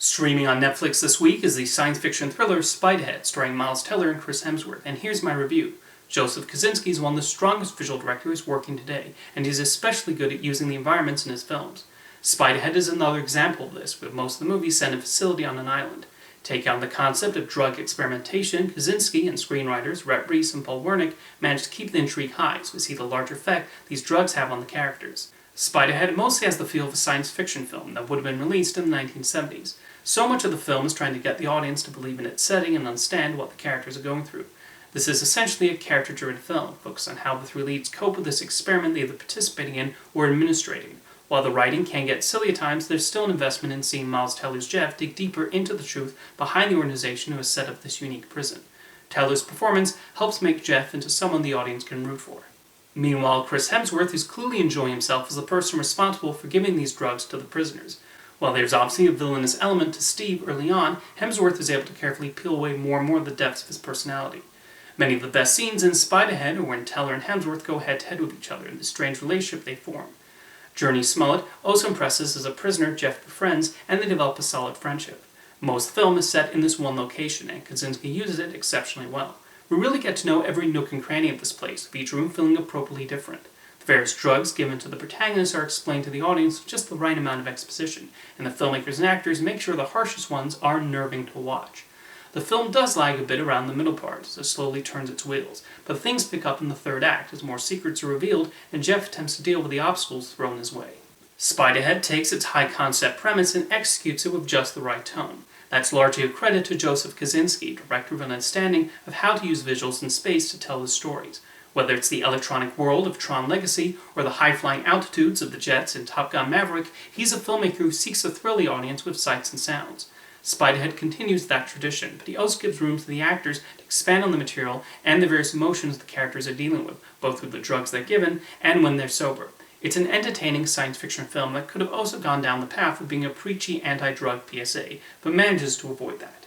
Streaming on Netflix this week is the science fiction thriller Spiderhead, starring Miles Teller and Chris Hemsworth, and here's my review. Joseph Kosinski is one of the strongest visual directors working today, and he's especially good at using the environments in his films. Spiderhead is another example of this, with most of the movie set in a facility on an island. Taking on the concept of drug experimentation, Kosinski and screenwriters Rhett Reese and Paul Wernick managed to keep the intrigue high, so we see the larger effect these drugs have on the characters. Spiderhead mostly has the feel of a science fiction film that would have been released in the 1970s. So much of the film is trying to get the audience to believe in its setting and understand what the characters are going through. This is essentially a character-driven film, focused on how the three leads cope with this experiment they're either participating in or administrating. While the writing can get silly at times, there's still an investment in seeing Miles Teller's Jeff dig deeper into the truth behind the organization who has set up this unique prison. Teller's performance helps make Jeff into someone the audience can root for. Meanwhile, Chris Hemsworth is clearly enjoying himself as the person responsible for giving these drugs to the prisoners. While there's obviously a villainous element to Steve early on, Hemsworth is able to carefully peel away more and more of the depths of his personality. Many of the best scenes in Spiderhead are when Teller and Hemsworth go head-to-head with each other in the strange relationship they form. Journey Smollett also impresses as a prisoner Jeff befriends, and they develop a solid friendship. Most of the film is set in this one location, and Kosinski uses it exceptionally well. We really get to know every nook and cranny of this place, with each room feeling appropriately different. The various drugs given to the protagonists are explained to the audience with just the right amount of exposition, and the filmmakers and actors make sure the harshest ones are unnerving to watch. The film does lag a bit around the middle part as it slowly turns its wheels, but things pick up in the third act as more secrets are revealed and Jeff attempts to deal with the obstacles thrown his way. Spiderhead takes its high-concept premise and executes it with just the right tone. That's largely a credit to Joseph Kosinski, director with an understanding of how to use visuals and space to tell his stories. Whether it's the electronic world of Tron Legacy or the high-flying altitudes of the jets in Top Gun Maverick, he's a filmmaker who seeks to thrill the audience with sights and sounds. Spiderhead continues that tradition, but he also gives room to the actors to expand on the material and the various emotions the characters are dealing with, both with the drugs they're given and when they're sober. It's an entertaining science fiction film that could have also gone down the path of being a preachy anti-drug PSA, but manages to avoid that.